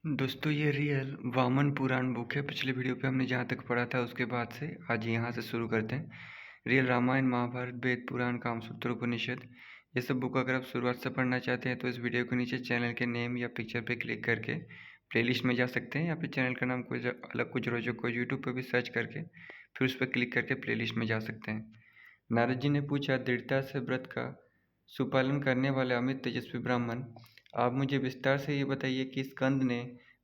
दोस्तों ये रियल वामन पुराण बुक है। पिछले वीडियो पे हमने जहाँ तक पढ़ा था उसके बाद से आज यहाँ से शुरू करते हैं। रियल रामायण, महाभारत, वेद पुराण, कामसूत्र, उपनिषद, ये सब बुक अगर आप शुरुआत से पढ़ना चाहते हैं तो इस वीडियो के नीचे चैनल के नेम या पिक्चर पे क्लिक करके प्लेलिस्ट में जा सकते हैं, या फिर चैनल का नाम कुछ अलग कुछ रोचक को यूट्यूब पर भी सर्च करके फिर उस पर क्लिक करके प्लेलिस्ट में जा सकते हैं। नारद जी ने पूछा, दृढ़ता से व्रत का सुपालन करने वाले अमित तेजस्वी ब्राह्मण, आप मुझे विस्तार से ये बताइए कि स्कंद ने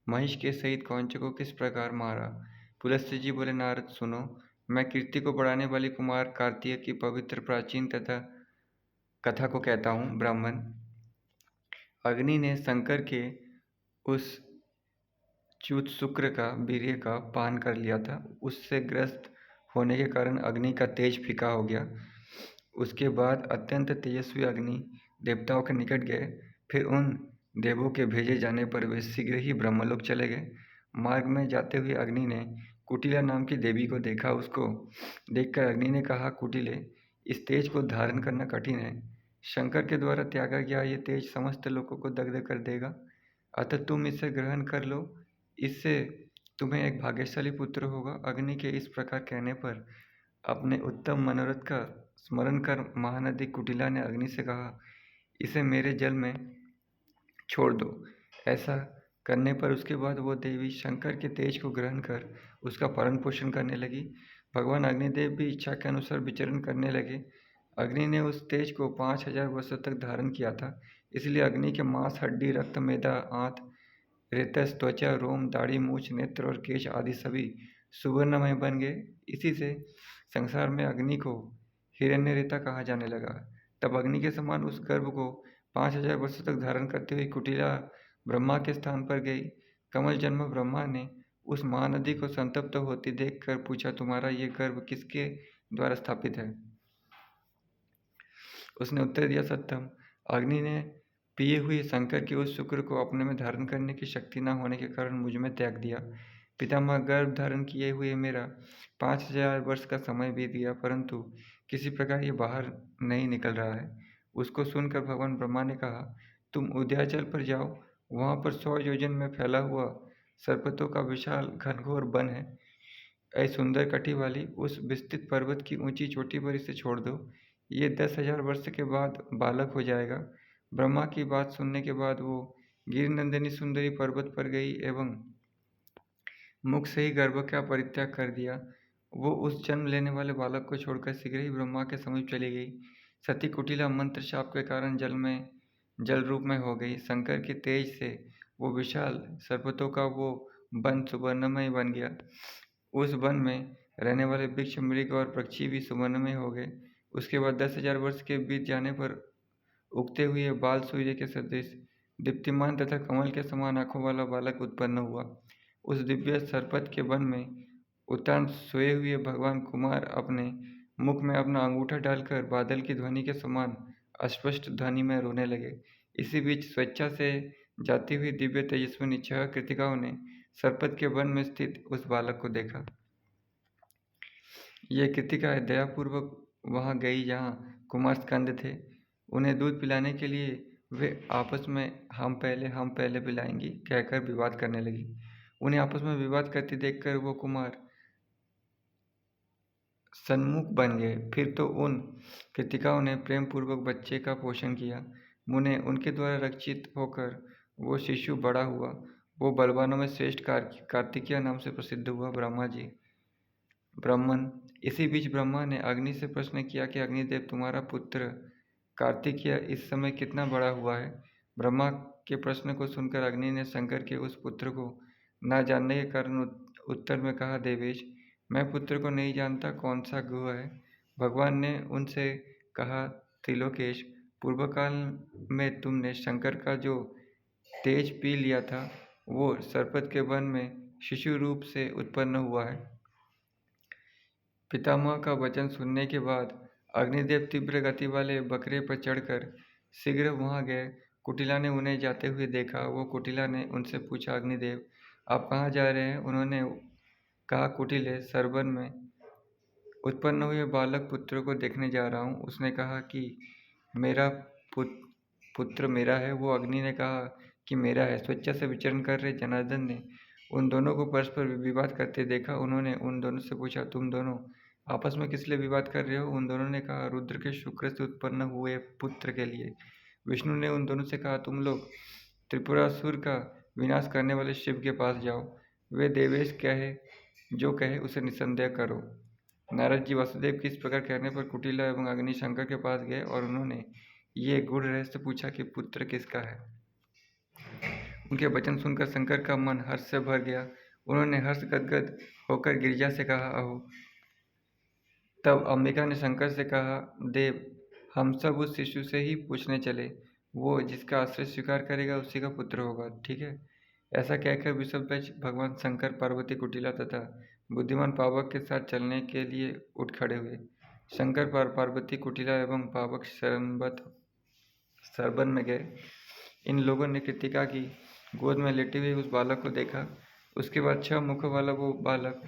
महिष के सहित कौंच को किस प्रकार मारा। पुलस्त्य जी बोले, नारद सुनो, मैं कीर्ति को बढ़ाने वाली कुमार कार्तिक की पवित्र प्राचीन तथा कथा को कहता हूँ। ब्राह्मण, अग्नि ने शंकर के उस च्युत शुक्र का वीर्य का पान कर लिया था। उससे ग्रस्त होने के कारण अग्नि का तेज फीका हो गया। उसके बाद अत्यंत तेजस्वी अग्नि देवताओं के निकट गए। फिर उन देवों के भेजे जाने पर वे शीघ्र ही ब्रह्मलोक चले गए। मार्ग में जाते हुए अग्नि ने कुटिला नाम की देवी को देखा। उसको देखकर अग्नि ने कहा, कुटिले, इस तेज को धारण करना कठिन है। शंकर के द्वारा त्यागा गया ये तेज समस्त लोगों को दग्ध कर देगा, अतः तुम इसे ग्रहण कर लो। इससे तुम्हें एक भाग्यशाली पुत्र होगा। अग्नि के इस प्रकार कहने पर अपने उत्तम मनोरथ का स्मरण कर महानदी कुटिला ने अग्नि से कहा, इसे मेरे जल में छोड़ दो। ऐसा करने पर उसके बाद वो देवी शंकर के तेज को ग्रहण कर उसका पालन पोषण करने लगी। भगवान अग्निदेव भी इच्छा के अनुसार विचरण करने लगे। अग्नि ने उस तेज को 5000 वर्षों तक धारण किया था। इसलिए अग्नि के मांस, हड्डी, रक्त, मेदा, आंत, रेतस, त्वचा, रोम, दाढ़ी, मूछ, नेत्र और केश आदि सभी सुवर्णमय बन गए। इसी से संसार में अग्नि को हिरण्यरेता कहा जाने लगा। तब अग्नि के समान उस गर्भ को 5000 वर्षों तक धारण करते हुए कुटिला ब्रह्मा के स्थान पर गई। कमल जन्म ब्रह्मा ने उस महानदी को संतप्त होती देखकर पूछा, तुम्हारा ये गर्भ किसके द्वारा स्थापित है? उसने उत्तर दिया, सत्यम, अग्नि ने पिए हुए शंकर के उस शुक्र को अपने में धारण करने की शक्ति न होने के कारण मुझ में त्याग दिया। पितामह, गर्भ धारण किए हुए मेरा 5000 वर्ष का समय बीत गया, परंतु किसी प्रकार ये बाहर नहीं निकल रहा है। उसको सुनकर भगवान ब्रह्मा ने कहा, तुम उदयाचल पर जाओ। वहाँ पर 100 योजन में फैला हुआ सर्पतों का विशाल घनघोर वन है। ऐ सुंदर कटी वाली उस विस्तृत पर्वत की ऊंची चोटी पर इसे छोड़ दो। ये 10,000 वर्ष के बाद बालक हो जाएगा। ब्रह्मा की बात सुनने के बाद वो गिरिनंदिनी सुंदरी पर्वत पर गई एवं मुख से ही गर्भ का परित्याग कर दिया। वो उस जन्म लेने वाले बालक को छोड़कर शीघ्र ही ब्रह्मा के समीप चली गई। सती कुटिला मंत्र शाप के कारण जल रूप में हो गई। शंकर के तेज से वो विशाल सर्पतों का वो वन सुवर्णमय बन गया। उस वन में रहने वाले वृक्ष, मृग और पक्षी भी सुवर्णमय हो गए। उसके बाद 10,000 वर्ष के बीत जाने पर उगते हुए बाल सूर्य के सदृश दीप्तिमान तथा कमल के समान आंखों वाला बालक उत्पन्न हुआ। उस दिव्य सरपत के वन में उत्तान सोए हुए भगवान कुमार अपने मुख में अपना अंगूठा डालकर बादल की ध्वनि के समान अस्पष्ट ध्वनि में रोने लगे। इसी बीच स्वेच्छा से जाती हुई दिव्य तेजस्विनी 6 कृतिकाओं ने सरपत के वन में स्थित उस बालक को देखा। ये कृतिकाएं दयापूर्वक वहां गई जहाँ कुमार स्कंद थे। उन्हें दूध पिलाने के लिए वे आपस में हम पहले पिलाएंगी कहकर विवाद करने लगी। उन्हें आपस में विवाद करते देखकर वो कुमार सन्मुख बन गए। फिर तो उन कृतिकाओं ने प्रेम पूर्वक बच्चे का पोषण किया। मुने उनके द्वारा रक्षित होकर वो शिशु बड़ा हुआ। वो बलवानों में श्रेष्ठ कार्तिकेय नाम से प्रसिद्ध हुआ। ब्राह्मण, इसी बीच ब्रह्मा ने अग्नि से प्रश्न किया कि अग्निदेव, तुम्हारा पुत्र कार्तिकेय इस समय कितना बड़ा हुआ है? ब्रह्मा के प्रश्न को सुनकर अग्नि ने शंकर के उस पुत्र को न जानने के कारण उत्तर में कहा, देवेश, मैं पुत्र को नहीं जानता, कौन सा गुह है? भगवान ने उनसे कहा, त्रिलोकेश, पूर्व काल में तुमने शंकर का जो तेज पी लिया था वो सरपत के वन में शिशु रूप से उत्पन्न हुआ है। पितामह का वचन सुनने के बाद अग्निदेव तीव्र गति वाले बकरे पर चढ़कर शीघ्र वहां गए। कुटिला ने उन्हें जाते हुए देखा। वो कुटिला ने उनसे पूछा, अग्निदेव, आप कहाँ जा रहे हैं? उन्होंने कहा, कुटिले, सरवन में उत्पन्न हुए बालक पुत्र को देखने जा रहा हूँ। उसने कहा कि मेरा पुत्र मेरा है। वो अग्नि ने कहा कि मेरा है। स्वेच्छा से विचरण कर रहे जनार्दन ने उन दोनों को परस्पर विवाद करते देखा। उन्होंने उन दोनों से पूछा, तुम दोनों आपस में किस लिए विवाद कर रहे हो? उन दोनों ने कहा, रुद्र के शुक्र से उत्पन्न हुए पुत्र के लिए। विष्णु ने उन दोनों से कहा, तुम लोग त्रिपुरासुर का विनाश करने वाले शिव के पास जाओ, वे देवेश कहे जो कहे उसे निसंदेह करो। नारद जी वासुदेव की इस प्रकार कहने पर कुटिला एवं अग्नि शंकर के पास गए और उन्होंने ये गूढ़ रहस्य पूछा कि पुत्र किसका है। उनके वचन सुनकर शंकर का मन हर्ष से भर गया। उन्होंने हर्ष गदगद होकर गिरिजा से कहा, अहो। तब अंबिका ने शंकर से कहा, देव, हम सब उस शिशु से ही पूछने चले, वो जिसका आश्रय स्वीकार करेगा उसी का पुत्र होगा, ठीक है। ऐसा कहकर विषभध्वज भगवान शंकर पार्वती कुटिला तथा बुद्धिमान पावक के साथ चलने के लिए उठ खड़े हुए। शंकर पार्वती कुटिला एवं पावक सरबन में गए। इन लोगों ने कृतिका की गोद में लेटे हुए उस बालक को देखा। उसके बाद 6 मुखों वाला वो बालक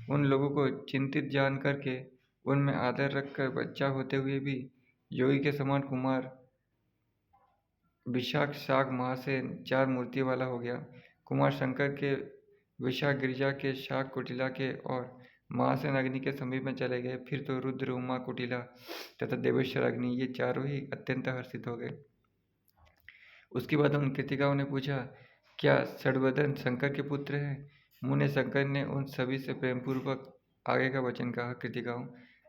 उन लोगों को चिंतित जान करके उनमें आदर रखकर बच्चा होते हुए भी योगी के समान कुमार विशाख शाख महासेन 4 मूर्ति वाला हो गया। कुमार शंकर के, विशाख गिरिजा के, शाख कुटिला के और महासेन अग्नि के समीप में चले गए। फिर तो रुद्र, उमा, कुटिला तथा देवेश्वर अग्नि, ये चारों ही अत्यंत हर्षित हो गए। उसके बाद उन कृतिकाओं ने पूछा, क्या षड्वदन शंकर के पुत्र हैं? मुने शंकर ने उन सभी से प्रेमपूर्वक आगे का वचन कहा, कृतिकाओं,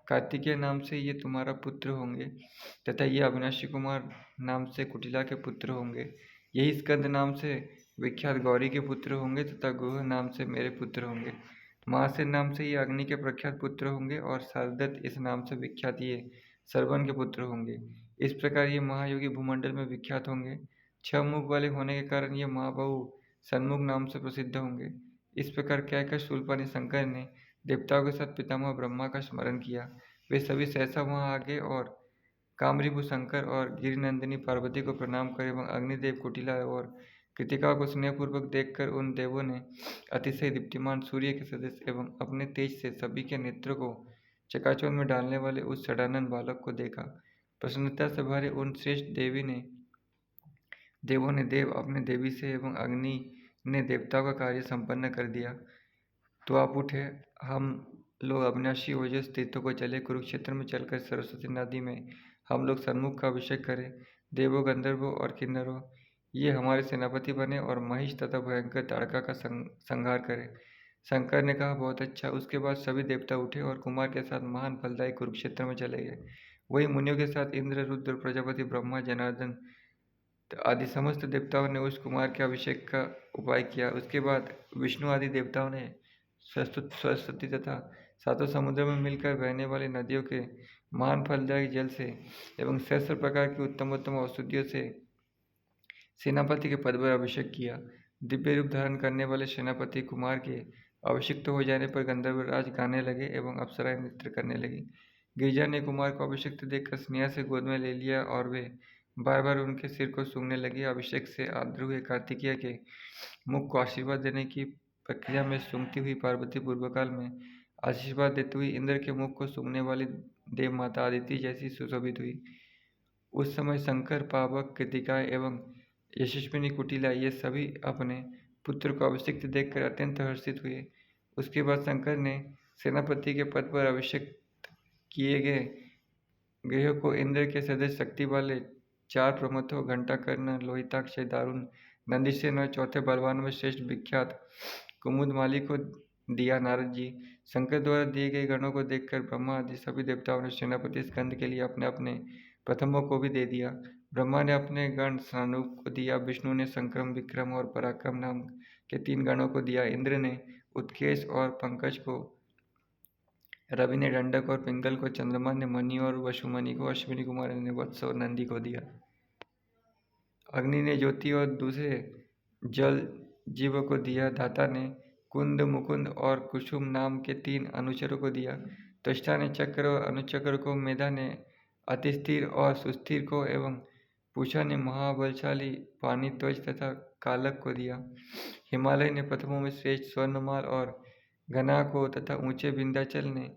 कार्तिकेय नाम से ये तुम्हारा पुत्र होंगे तथा ये अविनाशी कुमार नाम से कुटिला के पुत्र होंगे। यही स्कंद नाम से विख्यात गौरी के पुत्र होंगे तथा गुह नाम से मेरे पुत्र होंगे। महासेन नाम से ये अग्नि के प्रख्यात पुत्र होंगे और शारदत्त इस नाम से विख्यात ये सरवन के पुत्र होंगे। इस प्रकार ये महायोगी भूमंडल में विख्यात होंगे। 6 मुख वाले होने के कारण ये महाबाहु सन्मुख नाम से प्रसिद्ध होंगे। इस प्रकार कहकर शूलपाणि शंकर ने देवताओं के साथ पितामह ब्रह्मा का स्मरण किया। वे सभी सहसा वहां आ गए और कामरिभु शंकर और गिरिनंदिनी पार्वती को प्रणाम करे एवं अग्निदेव, कुटिला और कृतिका को स्नेहपूर्वक देखकर उन देवों ने अतिशय दीप्तिमान सूर्य के सदृश एवं अपने तेज से सभी के नेत्रों को चकाचौंध में डालने वाले उस षडानन बालक को देखा। प्रसन्नता से भरे उन श्रेष्ठ देवों ने देव अपने देवी से एवं अग्नि ने देवताओं का कार्य संपन्न कर दिया। तो आप उठे, हम लोग अविनाशी ओजस तीर्थों को चले। कुरुक्षेत्र में चलकर सरस्वती नदी में हम लोग सन्मुख का अभिषेक करें। देवों, गंधर्वों और किन्नरों ये हमारे सेनापति बने और महिष तथा भयंकर ताड़का का संहार करें। शंकर ने कहा, बहुत अच्छा। उसके बाद सभी देवता उठे और कुमार के साथ महान फलदायी कुरुक्षेत्र में चले गए। वही मुनियों के साथ इंद्र, रुद्र, प्रजापति, ब्रह्मा, जनार्दन आदि समस्त देवताओं ने उस कुमार के अभिषेक का उपाय किया। उसके बाद विष्णु आदि देवताओं ने सरस्वती तथा 7 समुद्र में मिलकर बहने वाली नदियों के महान फलदायी जल से एवं सहस्र प्रकार की उत्तम उत्तम औषधियों से सेनापति के पद पर अभिषेक किया। दिव्य रूप धारण करने वाले सेनापति कुमार के अभिषिक्त हो जाने पर गंधर्वराज गाने लगे एवं अप्सराएं नृत्य करने लगी। गिरिजा ने कुमार को अभिषिक्त देखकर स्नेह से गोद में ले लिया और वे बार बार उनके सिर को सूंघने लगी। अभिषेक से आर्द्र हुए कार्तिकेय के मुख को आशीर्वाद देने की प्रक्रिया में सूंघती हुई पार्वती पूर्वकाल में आशीर्वाद देती हुई इंद्र के मुख को सूंघने वाली देव माता आदिति जैसी सुशोभित हुई। उस समय शंकर, पावक, कृतिकाएं एवं यशस्विनी, कुटिला ये सभी अपने पुत्र को अभिषिक्त देखकर अत्यंत हर्षित हुए। उसके बाद शंकर ने सेनापति के पद पर अभिषेक किए गए गृह को इंद्र के सदस्य शक्ति वाले 4 प्रमथों, घंटाकर्ण, लोहिताक्ष, दारुण, नंदीसेन और चौथे बलवान में श्रेष्ठ विख्यात कुमुदमाली को दिया। नारद जी, शंकर द्वारा दिए गए गणों को देखकर ब्रह्मा आदि सभी देवताओं ने सेनापति स्कंद के लिए अपने अपने प्रथमों को भी दे दिया। ब्रह्मा ने अपने गण स्नानुप को दिया, विष्णु ने संक्रम, विक्रम और पराक्रम नाम के 3 गणों को दिया, इंद्र ने उत्केश और पंकज को, रवि ने दंडक और पिंगल को, चंद्रमा ने मणि और वसुमणि को, अश्विनी कुमार ने वत्स और नंदी को दिया, अग्नि ने ज्योति और दूसरे जल जीवों को दिया, दाता ने कुंद, मुकुंद और कुसुम नाम के 3 अनुचरों को दिया, त्वष्टा ने चक्र और अनुचक्र को, मेधा ने अति स्थिर और सुस्थिर को एवं पूषा ने महाबलशाली पानीध्वज तथा कालक को दिया। हिमालय ने प्रथमों में श्रेष्ठ स्वर्णमाल और घना को तथा ऊंचे विंध्याचल ने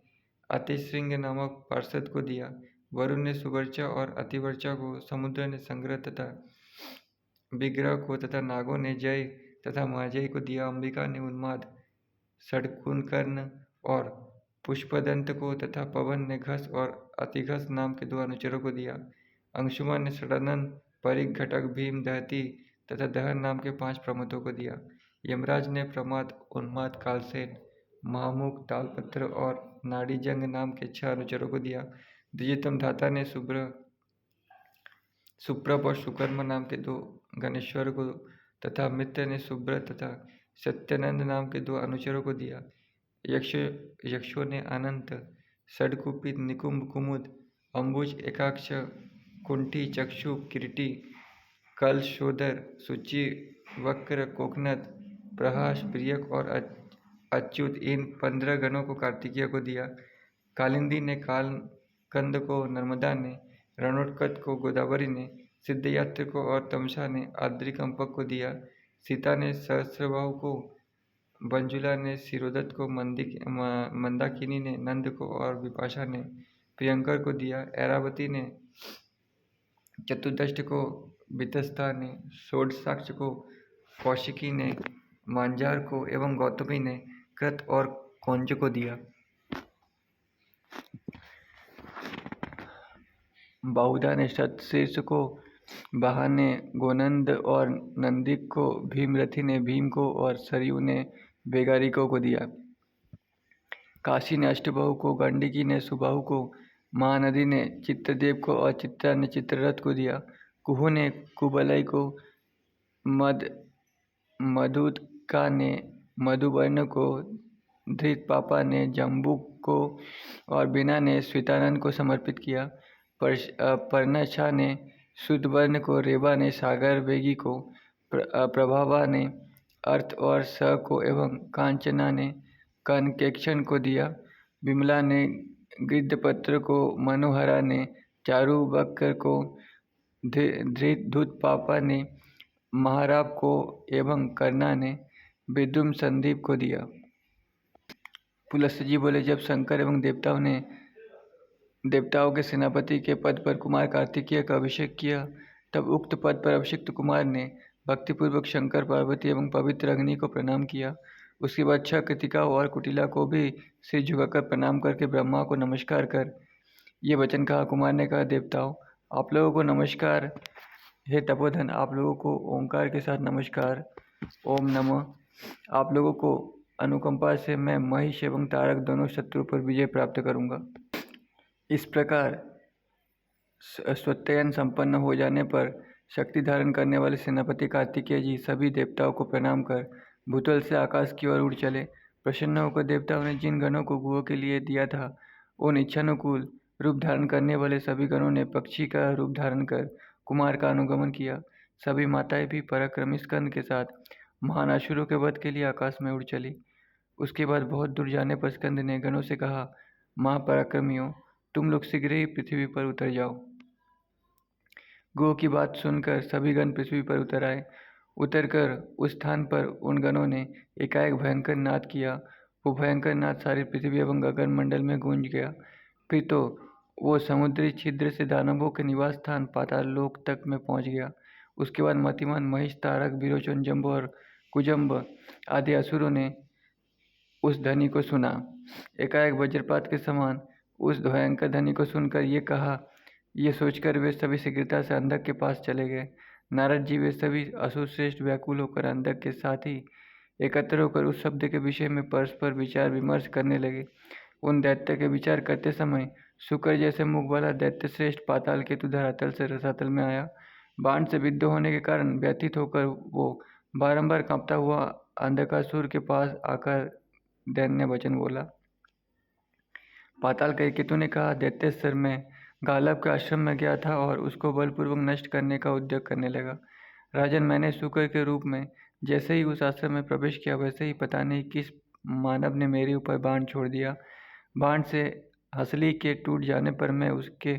अतिशृंग नामक पार्षद को दिया। वरुण ने सुवर्चा और अतिवर्चा को, समुद्र ने संग्रह तथा विग्रह को तथा नागों ने जय तथा महाजय को दिया। अंबिका ने उन्माद, षट्कुंभकर्ण और पुष्पदंत को तथा पवन ने घस और अतिघस नाम के 2 अनुचरों को दिया। अंशुमान ने षडानन, परिघ, घटक, भीम, दहती तथा दहन नाम के 5 प्रमथों को दिया। यमराज ने प्रमाद, उन्माद, कालसेन, महामुख, तालपत्र और नाड़ीजंग नाम के 6 अनुचरों को दिया। द्विजोत्तम धाता ने सुप्रभ और सुकर्म नाम के 2 गणेश्वर को तथा मित्र ने सुब्रत तथा सत्यानंद नाम के 2 अनुचरों को दिया। यक्षों ने अनंत, षडकुपित, निकुंभ, कुमुद, अंबुज, एकाक्ष, कुंठी, चक्षु, किरीटी, कलशोदर, शुचि, वक्र, कोकनद, प्रहास, प्रियक और अच्युत इन 15 गणों को कार्तिकेय को दिया। कालिंदी ने कालकंद को, नर्मदा ने रणोत्कच को, गोदावरी ने सिद्धयात्र को और तमसा ने आद्रिकंपक को दिया। सीता ने सहस्रबाहु को, बंजुला ने शिरोदत्त को, मंदाकिनी ने नंद को और विपाशा ने प्रियंकर को दिया। ऐरावती ने चतुर्दष्ट को, वितस्ता ने षोडशाक्ष को, कौशिकी ने मांजार को एवं गौतमी ने कृत और कौंज को दिया। बाहुदा ने शतशीर्ष को, बाहा ने गोनंद और नंदिक को, भीमरथी ने भीम को और सरयू ने बेगारिकों को दिया। काशी ने अष्टबाहु को, गंडकी ने सुबाहु को, महानदी ने चित्रदेव को और चित्रा ने चित्ररथ को दिया। कुहू ने कुबलय को, मधुका ने मधुवर्ण को, धृतपापा ने जम्बुक को और बीना ने श्वेतानंद को समर्पित किया। पर्णछा ने शुद्धवर्ण को, रेवा ने सागर वेगी को, प्रभावा ने अर्थ और स को एवं कांचना ने कनकेक्षण को दिया। विमला ने गिद्धपत्र को, मनोहरा ने चारुवक्र को, धृतपापा ने महाराप को एवं कर्णा ने विद्युम संदीप को दिया। पुलस्त्य जी बोले, जब शंकर एवं देवताओं के सेनापति के पद पर कुमार कार्तिकेय का अभिषेक किया, तब उक्त पद पर अभिषिक्त कुमार ने भक्तिपूर्वक शंकर, पार्वती एवं पवित्र अग्नि को प्रणाम किया। उसके बाद 6 कृतिकाओं और कुटिला को भी सिर झुकाकर प्रणाम करके ब्रह्मा को नमस्कार कर ये वचन कहा। कुमार ने कहा, देवताओं, आप लोगों को नमस्कार। हे तपोधन, आप लोगों को ओंकार के साथ नमस्कार। ओम नमः। आप लोगों को अनुकंपा से मैं महिष एवं तारक दोनों शत्रुओं पर विजय प्राप्त करूंगा। इस प्रकार स्वत्ययन संपन्न हो जाने पर शक्ति धारण करने वाले सेनापति कार्तिकेय जी सभी देवताओं को प्रणाम कर भूतल से आकाश की ओर उड़ चले। प्रसन्न होकर देवताओं ने जिन गणों को गुओं के लिए दिया था, उन इच्छानुकूल रूप धारण करने वाले सभी गणों ने पक्षी का रूप धारण कर कुमार का अनुगमन किया। सभी माताएं भी पराक्रमी स्कंद के साथ महान असुरों के वध के लिए आकाश में उड़ चली। उसके बाद बहुत दूर जाने पर स्कंद ने गणों से कहा, महापराक्रमियों, तुम लोग शीघ्र ही पृथ्वी पर उतर जाओ। गो की बात सुनकर सभी गण पृथ्वी पर उतर आए। उतरकर उस स्थान पर उन गणों ने एकाएक भयंकर नाद किया। वो भयंकर नाद सारी पृथ्वी एवं गगन मंडल में गूंज गया। फिर तो वो समुद्री छिद्र से दानवों के निवास स्थान पाताल लोक तक में पहुंच गया। उसके बाद मतिमान महिष, तारक, विरोचन, जम्बो और कुजम्ब आदि असुरों ने उस ध्वनि को सुना। एकाएक वज्रपात के समान उस भयंकर ध्वनि को सुनकर ये सोचकर वे सभी शीघ्रता से अंधक के पास चले गए। नारद जी वे सभी असुर श्रेष्ठ व्याकुल होकर अंधक के साथ ही एकत्र होकर उस शब्द के विषय में परस्पर विचार विमर्श करने लगे। उन दैत्य के विचार करते समय शुक्र जैसे मुख वाला दैत्य श्रेष्ठ पाताल केतु धरातल से रसातल में आया। बाण से विद्ध होने के कारण व्यथित होकर वो बारंबार कांपता हुआ अंधकासुर के पास आकर दैन्य वचन बोला। पाताल के केतु ने कहा, दैत्येश्वर में गालब के आश्रम में गया था और उसको बलपूर्वक नष्ट करने का उद्योग करने लगा। राजन, मैंने शुक्र के रूप में जैसे ही उस आश्रम में प्रवेश किया, वैसे ही पता नहीं किस मानव ने मेरे ऊपर बाण छोड़ दिया। बाण से हंसली के टूट जाने पर मैं उसके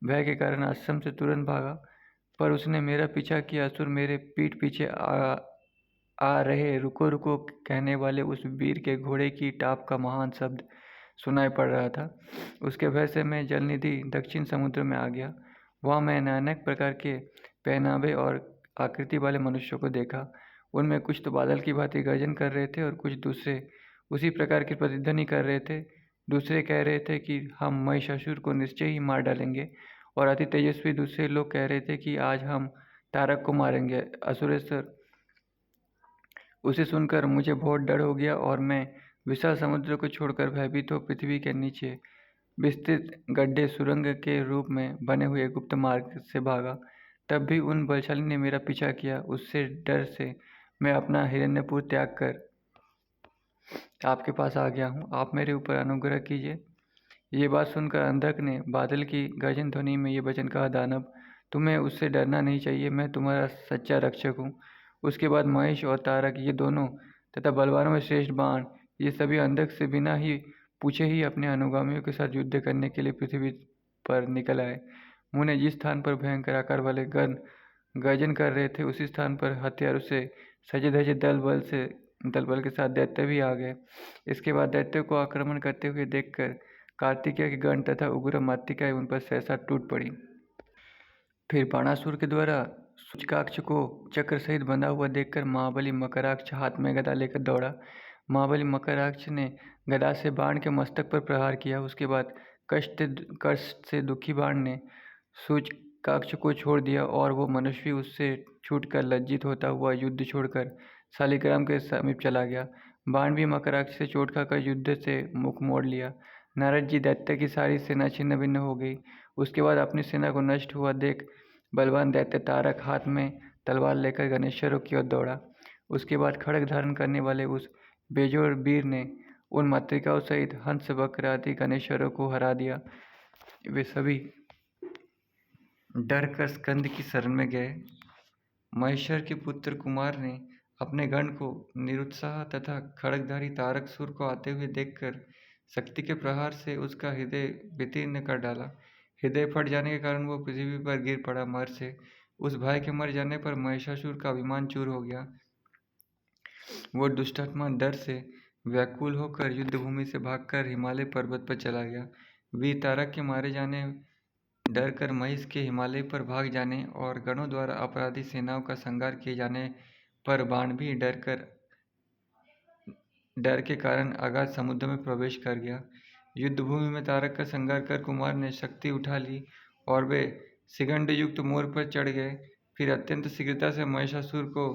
भय के कारण आश्रम से तुरंत भागा, पर उसने मेरा पीछा किया। असुर मेरे पीठ पीछे आ रहे रुको रुको कहने वाले उस वीर के घोड़े की टाप का महान शब्द सुनाई पड़ रहा था। उसके भय से मैं जलनिधि दक्षिण समुद्र में आ गया। वहाँ मैं अनेक प्रकार के पहनावे और आकृति वाले मनुष्यों को देखा। उनमें कुछ तो बादल की भांति गर्जन कर रहे थे और कुछ दूसरे उसी प्रकार की प्रतिध्वनि कर रहे थे। दूसरे कह रहे थे कि हम महिषासुर को निश्चय ही मार डालेंगे, और अति तेजस्वी दूसरे लोग कह रहे थे कि आज हम तारक को मारेंगे। असुरेश्वर, उसे सुनकर मुझे बहुत डर हो गया और मैं विशाल समुद्र को छोड़कर भयभीत हो पृथ्वी के नीचे विस्तृत गड्ढे सुरंग के रूप में बने हुए गुप्त मार्ग से भागा। तब भी उन बलशाली ने मेरा पीछा किया। उससे डर से मैं अपना हिरण्यपुर त्याग कर आपके पास आ गया हूँ। आप मेरे ऊपर अनुग्रह कीजिए। ये बात सुनकर अंधक ने बादल की गर्जन ध्वनि में ये वचन कहा, दानव, तुम्हें उससे डरना नहीं चाहिए। मैं तुम्हारा सच्चा रक्षक हूँ। उसके बाद महेश और तारक, ये दोनों तथा बलवानों में श्रेष्ठ बाण, ये सभी अंधक से बिना ही पूछे ही अपने अनुगामियों के साथ युद्ध करने के लिए पृथ्वी पर निकल आए। मुझे जिस स्थान पर भयंकर आकार वाले गण गर्जन कर रहे थे, उसी स्थान पर हथियारों से सजे धजे दल बल के साथ दैत्य भी आ गए। इसके बाद दैत्यों को आक्रमण करते हुए देखकर कार्तिकेय के गण तथा उग्र मातृकाएं उन पर सहसा टूट पड़ी। फिर बाणासुर के द्वारा सूचकाक्ष को चक्र सहित बंधा हुआ देखकर महाबली मकराक्ष हाथ में गदा लेकर दौड़ा। महाबली मकराक्ष ने गदा से बाण के मस्तक पर प्रहार किया। उसके बाद कष्ट से दुखी बाण ने सूचकाक्ष को छोड़ दिया और वो मनुष्य उससे छूटकर लज्जित होता हुआ युद्ध छोड़कर शालिग्राम के समीप चला गया। बाण भी मकराक्ष से चोट खाकर युद्ध से मुख मोड़ लिया। नारद जी, दैत्य की सारी सेना छिन्न भिन्न हो गई। उसके बाद अपनी सेना को नष्ट हुआ देख बलवान दैत्य तारक हाथ में तलवार लेकर गणेश्वरों की ओर दौड़ा। उसके बाद खड्ग धारण करने वाले उस बेजोड़ वीर ने उन मातृकाओं सहित हंस वक्र आदि गणेश्वरों को हरा दिया। वे सभी डर कर स्कंद की शरण में गए। महेश्वर के पुत्र कुमार ने अपने गण को निरुत्साह तथा खड्गधारी तारकसुर को आते हुए देखकर शक्ति के प्रहार से उसका हृदय वितीर्ण कर डाला। हृदय फट जाने के कारण वो पृथ्वी पर गिर पड़ा। मर से उस भाई के मर जाने पर महिषासुर का अभिमान चूर हो गया। वो दुष्टात्मा डर से व्याकुल होकर युद्ध भूमि से भागकर हिमालय पर्वत पर चला गया। वीर तारक के मारे जाने डर कर महिष के हिमालय पर भाग जाने और गणों द्वारा अपराधी सेनाओं का संहार किए जाने पर बाण भी डर के कारण अगाध समुद्र में प्रवेश कर गया। युद्ध भूमि में तारक का संहार कर कुमार ने शक्ति उठा ली और वे शिखंड युक्त मोर पर चढ़ गए। फिर अत्यंत शीघ्रता से महिषासुर को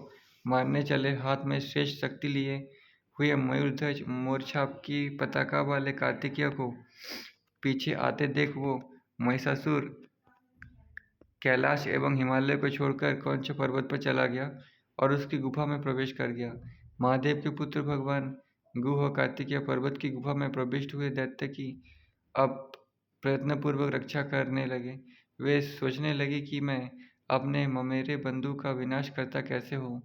मारने चले। हाथ में श्रेष्ठ शक्ति लिए हुए मयूरध्वज मोरछाप की पताका वाले कार्तिकेय को पीछे आते देख वो महिषासुर कैलाश एवं हिमालय को छोड़कर कौंच पर्वत पर चला गया और उसकी गुफा में प्रवेश कर गया। महादेव के पुत्र भगवान गुह कार्तिकेय पर्वत की गुफा में प्रविष्ट हुए दैत्य की अब प्रयत्नपूर्वक रक्षा करने लगे। वे सोचने लगे कि मैं अपने ममेरे बंधु का विनाश करता कैसे हो।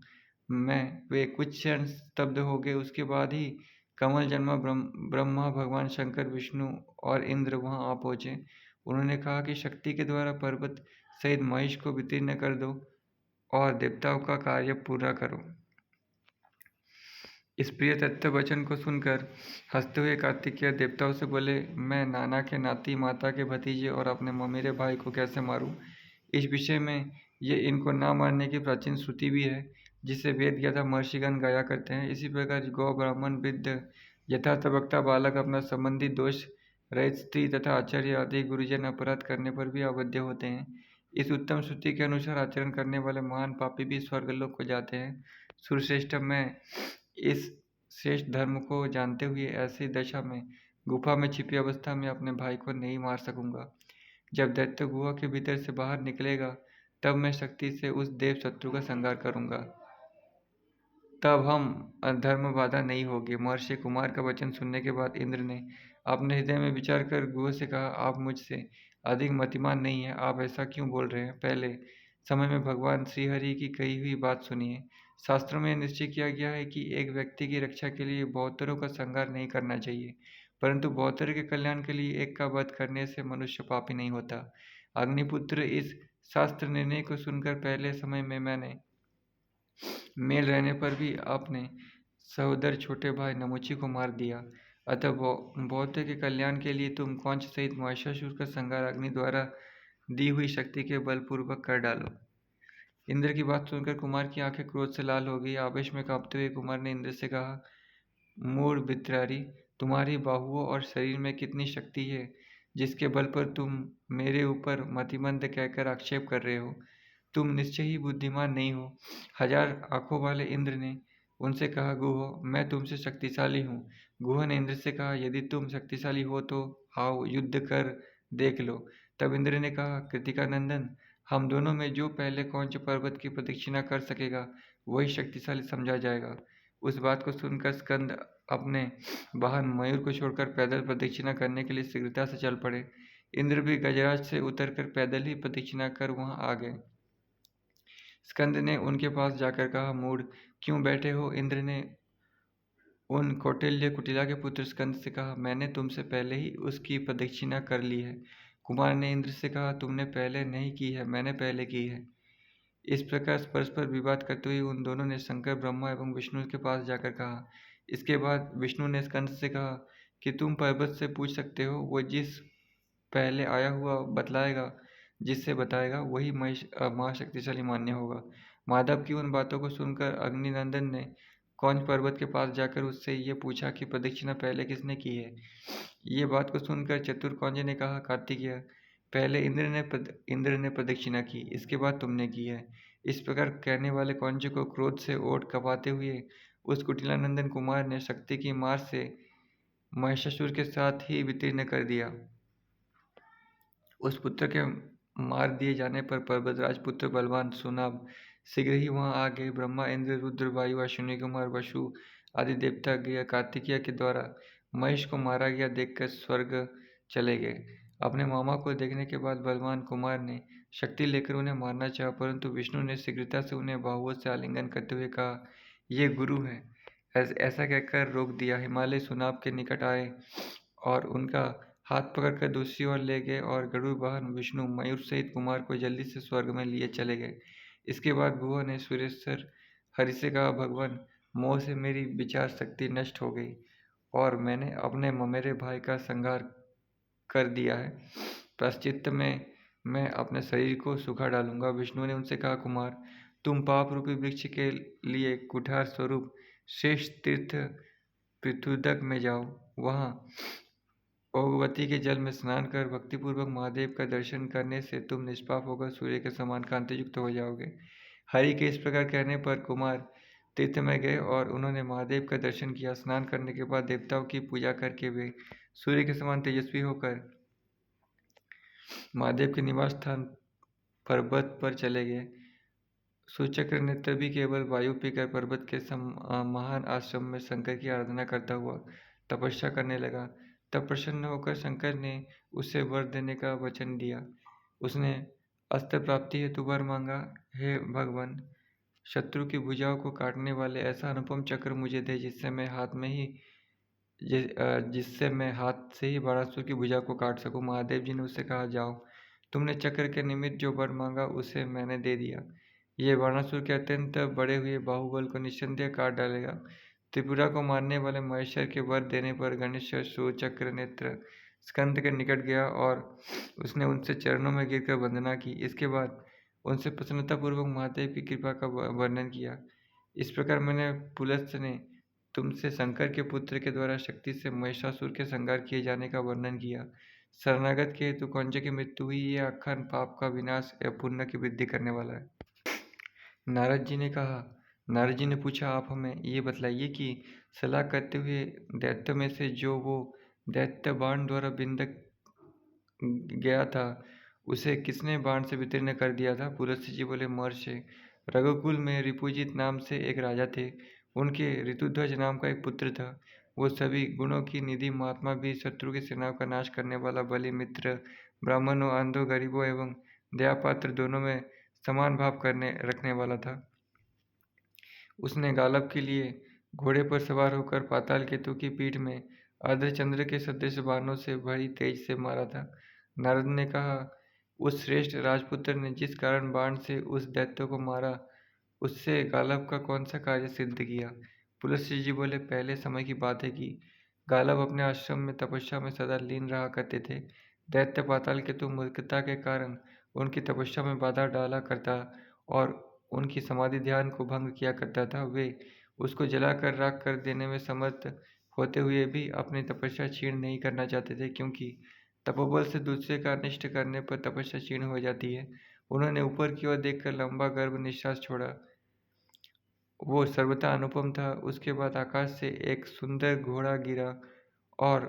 वे कुछ क्षण स्तब्ध हो गए। उसके बाद ही कमल जन्मा ब्रह्मा, भगवान शंकर, विष्णु और इंद्र वहां आ पहुंचे। उन्होंने कहा कि शक्ति के द्वारा पर्वत सहित महिष को वितीर्ण कर दो और देवताओं का कार्य पूरा करो। इस प्रिय तथ्य वचन को सुनकर हंसते हुए कार्तिकेय देवताओं से बोले, मैं नाना के नाती, माता के भतीजे और अपने ममेरे भाई को कैसे मारूं? इस विषय में ये इनको ना मारने की प्राचीन श्रुति भी है, जिसे वेद ज्ञाता महर्षिगण गाया करते हैं। इसी प्रकार गौ, ब्राह्मण, वृद्ध, यथार्थ वक्ता, बालक, अपना संबंधी, दोष रहित स्त्री तथा आचार्य आदि गुरुजन अपराध करने पर भी अवध्य होते हैं। इस उत्तम श्रुति के अनुसार आचरण करने वाले महान पापी भी स्वर्गलोक को जाते हैं। सुरश्रेष्ठ, मैं इस श्रेष्ठ धर्म को जानते हुए ऐसी दशा में गुफा में छिपी अवस्था में अपने भाई को नहीं मार सकूंगा। जब दैत्य गुहा के भीतर से बाहर निकलेगा तब मैं शक्ति से उस देव शत्रु का संहार करूंगा। तब हम अधर्म बाधा नहीं होगी। महर्षि कुमार का वचन सुनने के बाद इंद्र ने अपने हृदय में विचार कर गुह से कहा, आप मुझसे अधिक मतिमान नहीं है। आप ऐसा क्यों बोल रहे हैं? पहले समय में भगवान श्रीहरि की कही हुई बात सुनिए। शास्त्रों में निश्चय किया गया है कि एक व्यक्ति की रक्षा के लिए बहुतरों का संहार नहीं करना चाहिए, परंतु बहुतर के कल्याण के लिए एक का वध करने से मनुष्य पापी नहीं होता। अग्निपुत्र, इस शास्त्र निर्णय को सुनकर पहले समय में मैंने मेल रहने पर भी आपने सहोदर छोटे भाई नमुची को मार दिया। अतः बौद्ध के कल्याण के लिए तुम कौंच सहित महिषासुर का संहार अग्नि द्वारा दी हुई शक्ति के बलपूर्वक कर डालो। इंद्र की बात सुनकर कुमार की आंखें क्रोध से लाल हो गई। आवेश में कांपते हुए कुमार ने इंद्र से कहा, मूढ़ भित्रारी, तुम्हारी बाहुओं और शरीर में कितनी शक्ति है जिसके बल पर तुम मेरे ऊपर मतिमंद कहकर आक्षेप कर रहे हो। तुम निश्चय ही बुद्धिमान नहीं हो। हजार आंखों वाले इंद्र ने उनसे कहा, गुहो, मैं तुमसे शक्तिशाली हूँ। गुह ने इंद्र से कहा, यदि तुम शक्तिशाली हो तो आओ युद्ध कर देख लो। तब इंद्र ने कहा, कृतिका नंदन, हम दोनों में जो पहले कौंच पर्वत की प्रदक्षिणा कर सकेगा वही शक्तिशाली समझा जाएगा। उस बात को सुनकर स्कंद अपने वाहन मयूर को छोड़कर पैदल प्रदक्षिणा करने के लिए शीघ्रता से चल पड़े। इंद्र भी गजराज से उतरकर पैदल ही प्रदक्षिणा कर वहां आ गए। स्कंद ने उनके पास जाकर कहा, मूढ़, क्यों बैठे हो? इंद्र ने उन कौटिल्य कुटिला के पुत्र स्कंद से कहा, मैंने तुमसे पहले ही उसकी प्रदक्षिणा कर ली है। कुमार ने इंद्र से कहा, तुमने पहले नहीं की है, मैंने पहले की है। इस प्रकार परस्पर विवाद करते हुए उन दोनों ने शंकर, ब्रह्मा एवं विष्णु के पास जाकर कहा। इसके बाद विष्णु ने स्कंद से कहा कि तुम पर्वत से पूछ सकते हो, वो जिस पहले आया हुआ बतलाएगा, जिससे बताएगा वही महाशक्तिशाली मान्य होगा। माधव की उन बातों को सुनकर अग्निनंदन ने कौंच पर्वत के पास जाकर उससे ये पूछा कि प्रदक्षिणा पहले किसने की है। ये बात को सुनकर चतुर कौंज ने कहा, कार्तिकेय, पहले इंद्र ने प्रदक्षिणा की, इसके बाद तुमने की है। इस प्रकार कहने वाले कौंज को क्रोध से ओठ कपाते हुए उस कुटिलानंदन कुमार ने शक्ति की मार से महिषासुर के साथ ही वितीर्ण कर दिया। उस पुत्र के मार दिए जाने पर पर्वतराज पुत्र बलवान सुनाभ शीघ्र ही वहां आ गए। ब्रह्मा, इंद्र, रुद्र, वायु, अश्विनी कुमार, वसु आदि देवता गया कार्तिकेय के द्वारा महिष को मारा गया देखकर स्वर्ग चले गए। अपने मामा को देखने के बाद बलवान कुमार ने शक्ति लेकर उन्हें मारना चाहा, परंतु विष्णु ने शीघ्रता से उन्हें बाहुओं से आलिंगन करते हुए कहा, ये गुरु है। ऐसा कहकर रोक दिया। हिमालय सुनाभ के निकट आए और उनका हाथ पकड़कर दूसरी ओर ले गए और गरुड़ वाहन विष्णु मयूर सहित कुमार को जल्दी से स्वर्ग में लिए चले गए। इसके बाद गुहा ने सुरेश्वर हरि से कहा, भगवान, मोह से मेरी विचार शक्ति नष्ट हो गई और मैंने अपने ममेरे भाई का संहार कर दिया है। प्रायश्चित्त में मैं अपने शरीर को सुखा डालूंगा। विष्णु ने उनसे कहा, कुमार, तुम पाप रूपी वृक्ष के लिए कुठार स्वरूप श्रेष्ठ तीर्थ पृथुदक में जाओ। वहां ओगवती के जल में स्नान कर भक्तिपूर्वक महादेव का दर्शन करने से तुम निष्पाप होकर सूर्य के समान कांतियुक्त हो जाओगे। हरि के इस प्रकार कहने पर कुमार तीर्थ में गए और उन्होंने महादेव का दर्शन किया। स्नान करने के बाद देवताओं की पूजा करके वे सूर्य के समान तेजस्वी होकर महादेव के निवास स्थान पर्वत पर चले गए। सुचक्र नेत्र भी केवल वायु पीकर पर्वत के महान आश्रम में शंकर की आराधना करता हुआ तपस्या करने लगा। तब प्रसन्न होकर शंकर ने उसे वर देने का वचन दिया। उसने अस्त्र प्राप्ति हेतु वर मांगा, हे भगवान, शत्रु की भुजाओं को काटने वाले ऐसा अनुपम चक्र मुझे दे जिससे मैं हाथ से ही बाणासुर की भुजा को काट सकूं। महादेव जी ने उससे कहा, जाओ, तुमने चक्र के निमित्त जो वर मांगा उसे मैंने दे दिया। ये बाणासुर के अत्यंत बड़े हुए बाहुबल को निस्संदेह काट डालेगा। त्रिपुरा को मारने वाले महेश्वर के वर देने पर गणेश चक्र नेत्र स्कंद के निकट गया और उसने उनसे चरणों में गिरकर वंदना की। इसके बाद उनसे प्रसन्नतापूर्वक महादेव की कृपा का वर्णन किया। इस प्रकार मैंने पुलस्त्य ने तुमसे शंकर के पुत्र के द्वारा शक्ति से महिषासुर के संहार किए जाने का वर्णन किया। शरणागत के हेतु कौंज की मृत्यु हुई, यह अखंड पाप का विनाश एवं पुण्य की वृद्धि करने वाला है। नारद जी ने पूछा, आप हमें ये बतलाइए कि सलाह करते हुए दैत्य में से जो वो दैत्य बाण द्वारा बिंदक गया था, उसे किसने बाण से वितीर्ण कर दिया था? पुलस्त्य जी बोले, महर्षि, रघुकुल में रिपुजित नाम से एक राजा थे। उनके ऋतुध्वज नाम का एक पुत्र था। वो सभी गुणों की निधि महात्मा भी, शत्रु की सेनाओं का नाश करने वाला, बलि, मित्र, ब्राह्मणों, अंधों, गरीबों एवं दयापात्र दोनों में समान भाव रखने वाला था। उसने गालब के लिए घोड़े पर सवार होकर पाताल केतु की पीठ में अर्धचंद्र के सदृश बाणों से बड़ी तेज से मारा था। नारद ने कहा, उस श्रेष्ठ राजपुत्र ने जिस कारण बाण से उस दैत्य को मारा, उससे गालब का कौन सा कार्य सिद्ध किया? पुलस्त्य जी बोले, पहले समय की बात है कि गालब अपने आश्रम में तपस्या में सदा लीन रहा करते थे। दैत्य पाताल केतु मूर्खता के कारण उनकी तपस्या में बाधा डाला करता और उनकी समाधि ध्यान को भंग किया करता था, वे उसको जलाकर राख कर देने में समर्थ होते हुए भी अपनी तपस्या क्षीण नहीं करना चाहते थे, क्योंकि तपोबल से दूसरे का अनिष्ट करने पर तपस्या क्षीण हो जाती है। उन्होंने ऊपर की ओर देखकर लंबा गर्भ निश्वास छोड़ा। वो सर्वथा अनुपम था। उसके बाद आकाश से एक सुंदर घोड़ा गिरा और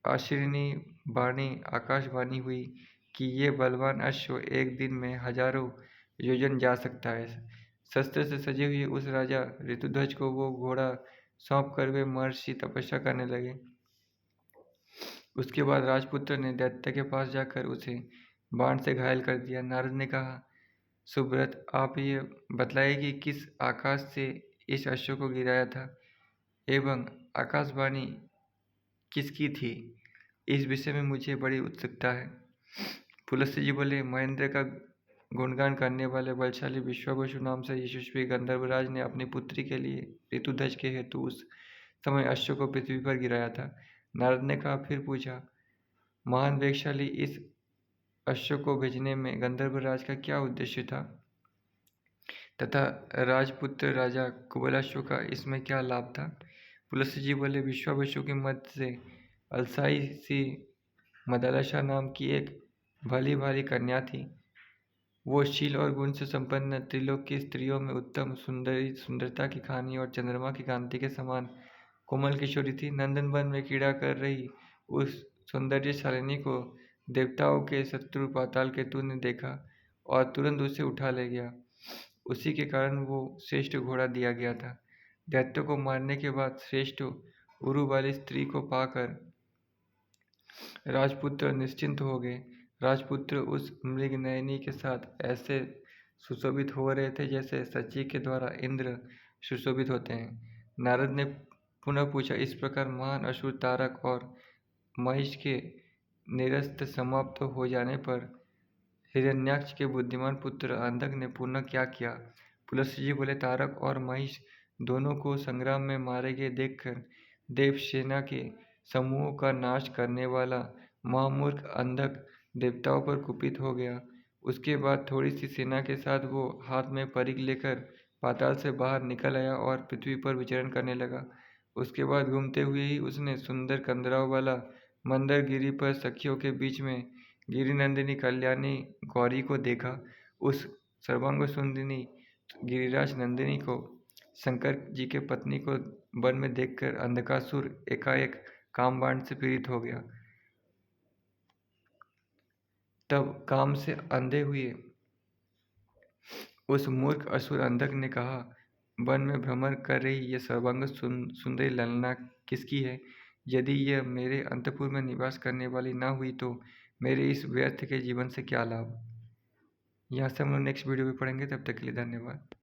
आशीर्णी वाणी आकाशवाणी हुई कि ये बलवान अश्व एक दिन में हजारों योजन जा सकता है। शस्त्र से सजे हुए उस राजा ऋतुध्वज को वो घोड़ा सौंप कर वे महर्षि तपस्या करने लगे। उसके बाद राजपुत्र ने दैत्य के पास जाकर उसे बाण से घायल कर दिया। नारद ने कहा, सुब्रत, आप ये बतलाइए कि किस आकाश से इस अश्व को गिराया था एवं आकाशवाणी किसकी थी। इस विषय में मुझे बड़ी उत्सुकता है। पुलस्त्य जी बोले, महेंद्र का गुणगान करने वाले बलशाली विश्वावसु नाम से यशस्वी गंधर्वराज ने अपनी पुत्री के लिए ऋतुध्वज के हेतु उस समय अश्व को पृथ्वी पर गिराया था। नारद ने कहा, फिर पूछा, महान वेगशाली इस अश्व को भेजने में गंधर्वराज का क्या उद्देश्य था तथा राजपुत्र राजा कुबलाश्व का इसमें क्या लाभ था। पुलस्त्य जी बोले, विश्वावसु के मध्य से अलसाई सी मदालसा नाम की एक भली भाली कन्या थी। वो शील और गुण से संपन्न त्रिलोक की स्त्रियों में उत्तम सुंदरता की खानी और चंद्रमा की कांति के समान कोमल किशोरी थी। नंदनवन में क्रीड़ा कर रही उस सौंदर्यशालिनी को देवताओं के शत्रु पाताल केतु ने देखा और तुरंत उसे उठा ले गया। उसी के कारण वो श्रेष्ठ घोड़ा दिया गया था। दैत्य को मारने के बाद श्रेष्ठ उरु वाली स्त्री को पाकर राजपुत्र निश्चिंत हो गए। राजपुत्र उस मृगनयनी के साथ ऐसे सुशोभित हो रहे थे जैसे शची के द्वारा इंद्र सुशोभित होते हैं। नारद ने पुनः पूछा, इस प्रकार महान असुर तारक और महिष के निरस्त समाप्त हो जाने पर हिरण्याक्ष के बुद्धिमान पुत्र अंधक ने पुनः क्या किया। पुलस्त्य जी बोले, तारक और महिष दोनों को संग्राम में मारे गए देखकर देव सेना के समूहों का नाश करने वाला महामूर्ख अंधक देवताओं पर कुपित हो गया। उसके बाद थोड़ी सी सेना के साथ वो हाथ में परिघ लेकर पाताल से बाहर निकल आया और पृथ्वी पर विचरण करने लगा। उसके बाद घूमते हुए ही उसने सुंदर कंदराव वाला मंदर गिरी पर सखियों के बीच में गिरिनंदिनी कल्याणी गौरी को देखा। उस सर्वांग सुंदरी गिरिराज नंदिनी को शंकर जी के पत्नी को वन में देखकर अंधकासुर एकाएक कामबाण से पीड़ित हो गया। तब काम से अंधे हुए उस मूर्ख असुर अंधक ने कहा, वन में भ्रमण कर रही यह सर्वांग सुंदरी ललना किसकी है। यदि यह मेरे अंतपुर में निवास करने वाली ना हुई तो मेरे इस व्यर्थ के जीवन से क्या लाभ। यहाँ से हम लोग नेक्स्ट वीडियो में पढ़ेंगे। तब तक के लिए धन्यवाद।